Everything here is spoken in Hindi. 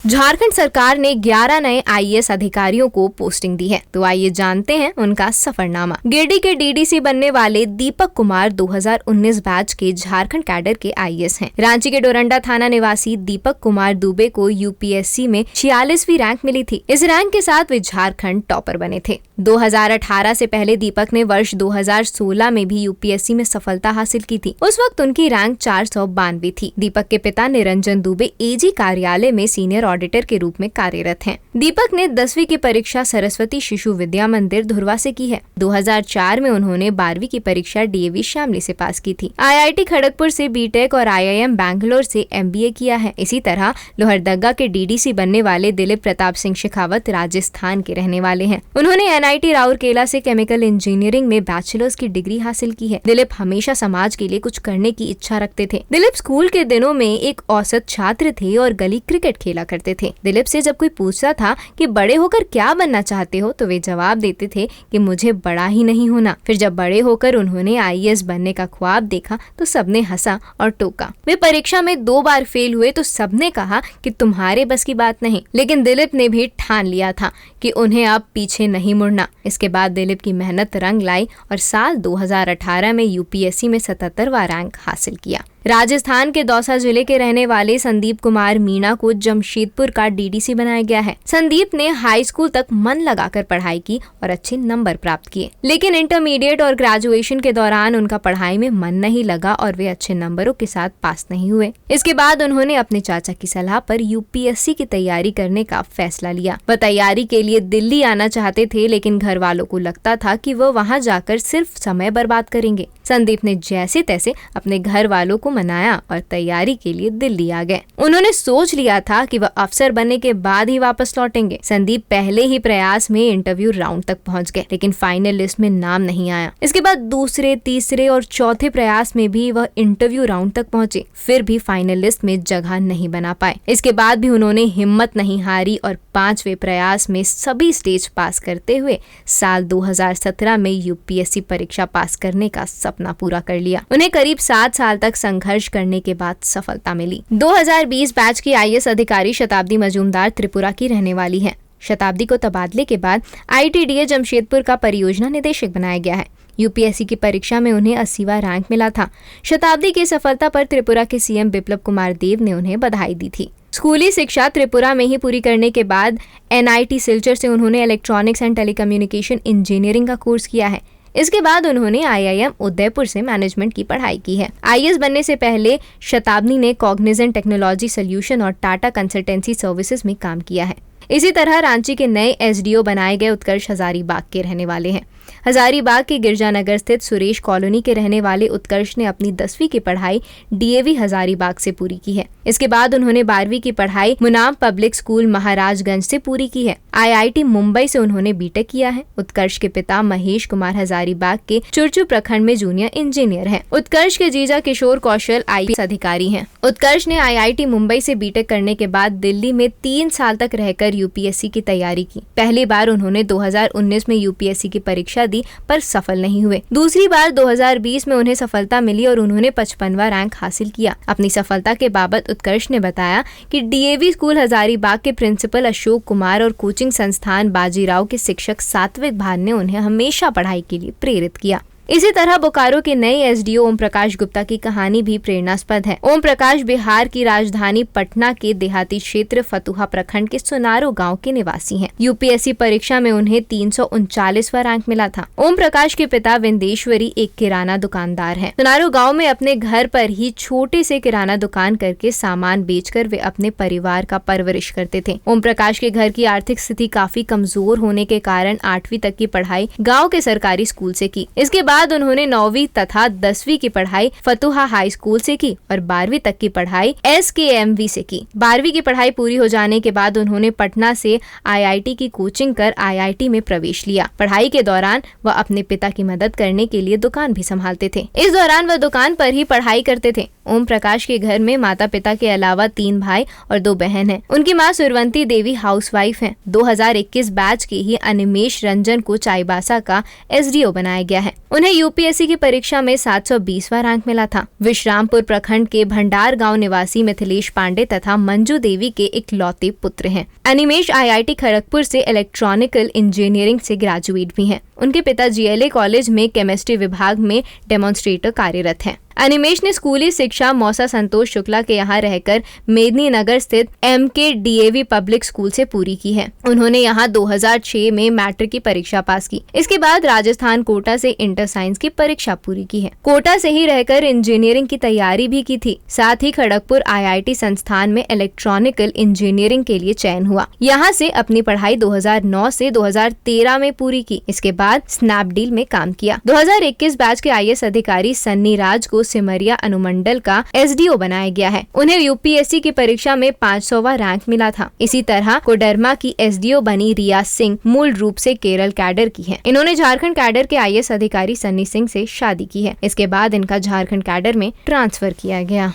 झारखंड सरकार ने 11 नए आईएएस अधिकारियों को पोस्टिंग दी है। तो आइए जानते हैं उनका सफरनामा। गिरिडीह के डीडीसी बनने वाले दीपक कुमार 2019 बैच के झारखंड कैडर के आईएएस हैं। रांची के डोरंडा थाना निवासी दीपक कुमार दुबे को यूपीएससी में 46वीं रैंक मिली थी। इस रैंक के साथ वे झारखंड टॉपर बने थे। 2018 से पहले दीपक ने वर्ष 2016 में भी यूपीएससी में सफलता हासिल की थी। उस वक्त उनकी रैंक 492 थी। दीपक के पिता निरंजन दुबे एजी कार्यालय में सीनियर ऑडिटर के रूप में कार्यरत हैं। दीपक ने 10वीं की परीक्षा सरस्वती शिशु विद्या मंदिर धुरवा से की है। 2004 में उन्होंने 12वीं की परीक्षा डीएवी शामली से पास की थी। आईआईटी खड़गपुर से बीटेक और आईआईएम बैंगलोर से एमबीए किया है। इसी तरह लोहरदगा के डीडीसी बनने वाले दिलीप प्रताप सिंह शेखावत राजस्थान के रहने वाले हैं। उन्होंने एनआईटी राउरकेला से केमिकल इंजीनियरिंग में बैचलर्स की डिग्री हासिल की है। दिलीप हमेशा समाज के लिए कुछ करने की इच्छा रखते थे। दिलीप स्कूल के दिनों में एक औसत छात्र थे और गली क्रिकेट खेला करते थे। दिलीप से जब कोई पूछता था कि बड़े होकर क्या बनना चाहते हो, तो वे जवाब देते थे कि मुझे बड़ा ही नहीं होना। फिर जब बड़े होकर उन्होंने आईएएस बनने का ख्वाब देखा तो सबने हंसा और टोका। वे परीक्षा में 2 बार फेल हुए तो सबने कहा कि तुम्हारे बस की बात नहीं, लेकिन दिलीप ने भी ठान लिया था कि उन्हें अब पीछे नहीं मुड़ना। इसके बाद दिलीप की मेहनत रंग लाई और साल 2018 में यूपीएससी में 77वां रैंक हासिल किया। राजस्थान के दौसा जिले के रहने वाले संदीप कुमार मीणा को जमशेदपुर का डीडीसी बनाया गया है। संदीप ने हाई स्कूल तक मन लगाकर पढ़ाई की और अच्छे नंबर प्राप्त किए, लेकिन इंटरमीडिएट और ग्रेजुएशन के दौरान उनका पढ़ाई में मन नहीं लगा और वे अच्छे नंबरों के साथ पास नहीं हुए। इसके बाद उन्होंने अपने चाचा की सलाह पर यूपीएससी की तैयारी करने का फैसला लिया। वह तैयारी के लिए दिल्ली आना चाहते थे, लेकिन घर वालों को लगता था कि वह वहां जाकर सिर्फ समय बर्बाद करेंगे। संदीप ने जैसे तैसे अपने घर वालों को मनाया और तैयारी के लिए दिल्ली आ गए। उन्होंने सोच लिया था कि वह अफसर बनने के बाद ही वापस लौटेंगे। संदीप पहले ही प्रयास में इंटरव्यू राउंड तक पहुंच गए, लेकिन फाइनल लिस्ट में नाम नहीं आया। इसके बाद दूसरे, तीसरे और चौथे प्रयास में भी वह इंटरव्यू राउंड तक पहुंचे, फिर भी फाइनल लिस्ट में जगह नहीं बना पाए। इसके बाद भी उन्होंने हिम्मत नहीं हारी और 5वें प्रयास में सभी स्टेज पास करते हुए साल 2017 में यूपीएससी परीक्षा पास करने का सपना पूरा कर लिया। उन्हें करीब 7 साल तक संघर्ष करने के बाद सफलता मिली। 2020 बैच की आईएएस अधिकारी शताब्दी मजूमदार त्रिपुरा की रहने वाली है। शताब्दी को तबादले के बाद आईटीडीए जमशेदपुर का परियोजना निदेशक बनाया गया है। यूपीएससी की परीक्षा में उन्हें 80वां रैंक मिला था। शताब्दी की सफलता पर त्रिपुरा के सीएम बिप्लब कुमार देव ने उन्हें बधाई दी थी। स्कूली शिक्षा त्रिपुरा में ही पूरी करने के बाद एनआईटी सिलचर से उन्होंने इलेक्ट्रॉनिक्स एंड टेलीकम्युनिकेशन इंजीनियरिंग का कोर्स किया है। इसके बाद उन्होंने आईआईएम उदयपुर से मैनेजमेंट की पढ़ाई की है। आईएएस बनने से पहले शताब्दी ने कॉग्निजेंट टेक्नोलॉजी सोल्यूशन और टाटा कंसल्टेंसी सर्विसेज में काम किया है। इसी तरह रांची के नए एसडीओ बनाए गए उत्कर्ष हजारीबाग के रहने वाले हैं। हजारीबाग के गिरजानगर स्थित सुरेश कॉलोनी के रहने वाले उत्कर्ष ने अपनी 10वीं की पढ़ाई डीएवी हजारीबाग से पूरी की है। इसके बाद उन्होंने 12वीं की पढ़ाई मुनाम पब्लिक स्कूल महाराजगंज से पूरी की है। आईआईटी मुंबई से उन्होंने बीटेक किया है। उत्कर्ष के पिता महेश कुमार हजारीबाग के चुरचू प्रखंड में जूनियर इंजीनियर हैं। उत्कर्ष के जीजा किशोर कौशल आईपीएस अधिकारी हैं। उत्कर्ष ने आईआईटी मुंबई से बीटेक करने के बाद दिल्ली में 3 साल तक रहकर यूपीएससी की तैयारी की। पहली बार उन्होंने 2019 में यूपीएससी की परीक्षा दी पर सफल नहीं हुए। दूसरी बार 2020 में उन्हें सफलता मिली और उन्होंने 55वां रैंक हासिल किया। अपनी सफलता के बाबत उत्कर्ष ने बताया कि डीएवी स्कूल हजारीबाग के प्रिंसिपल अशोक कुमार और कोचिंग संस्थान बाजीराव के शिक्षक सात्विक भान ने उन्हें हमेशा पढ़ाई के लिए प्रेरित किया। इसी तरह बोकारो के नए एसडीओ ओम प्रकाश गुप्ता की कहानी भी प्रेरणास्पद है। ओम प्रकाश बिहार की राजधानी पटना के देहाती क्षेत्र फतुहा प्रखंड के सुनारो गांव के निवासी हैं। यूपीएससी परीक्षा में उन्हें 339वां रैंक मिला था। ओम प्रकाश के पिता विंदेश्वरी एक किराना दुकानदार हैं। सुनारो गांव में अपने घर पर ही छोटे से किराना दुकान करके सामान बेचकर वे अपने परिवार का परवरिश करते थे। ओम प्रकाश के घर की आर्थिक स्थिति काफी कमजोर होने के कारण 8वीं तक की पढ़ाई गाँव के सरकारी स्कूल से की। इसके बाद उन्होंने 9वीं तथा 10वीं की पढ़ाई फतुहा हाई स्कूल से की और 12वीं तक की पढ़ाई एसकेएमवी से की। 12वीं की पढ़ाई पूरी हो जाने के बाद उन्होंने पटना से आईआईटी की कोचिंग कर आईआईटी में प्रवेश लिया। पढ़ाई के दौरान वह अपने पिता की मदद करने के लिए दुकान भी संभालते थे। इस दौरान वह दुकान पर ही पढ़ाई करते थे। ओम प्रकाश के घर में माता पिता के अलावा 3 भाई और 2 बहन हैं। उनकी मां सुरवंती देवी हाउसवाइफ हैं। 2021 बैच के ही अनिमेश रंजन को चाईबासा का एसडीओ बनाया गया है। उन्हें इन्हें यूपीएससी की परीक्षा में 720वां रैंक मिला था। विश्रामपुर प्रखंड के भंडार गांव निवासी मिथिलेश पांडे तथा मंजू देवी के इकलौते पुत्र हैं। अनिमेश IIT खड़गपुर से इलेक्ट्रॉनिकल इंजीनियरिंग से ग्रेजुएट भी हैं। उनके पिता GLA कॉलेज में केमिस्ट्री विभाग में डेमोन्स्ट्रेटर कार्यरत हैं। अनिमेश ने स्कूली शिक्षा मौसा संतोष शुक्ला के यहाँ रहकर मेदिनी नगर स्थित MKDAV पब्लिक स्कूल से पूरी की है। उन्होंने यहाँ 2006 में मैट्रिक की परीक्षा पास की। इसके बाद राजस्थान कोटा से इंटर साइंस की परीक्षा पूरी की है। कोटा से ही रहकर इंजीनियरिंग की तैयारी भी की थी। साथ ही खड़गपुर IIT संस्थान में इलेक्ट्रॉनिकल इंजीनियरिंग के लिए चयन हुआ। यहाँ से अपनी पढ़ाई 2009 से 2013 में पूरी की। इसके बाद स्नैपडील में काम किया। 2021 बैच के IAS अधिकारी सन्नी राज को सिमरिया अनुमंडल का SDO बनाया गया है। उन्हें यूपीएससी की परीक्षा में 500वां रैंक मिला था। इसी तरह कोडरमा की SDO बनी रिया सिंह मूल रूप से केरल कैडर की है। इन्होंने झारखंड कैडर के IAS अधिकारी सन्नी सिंह से शादी की है। इसके बाद इनका झारखंड कैडर में ट्रांसफर किया गया।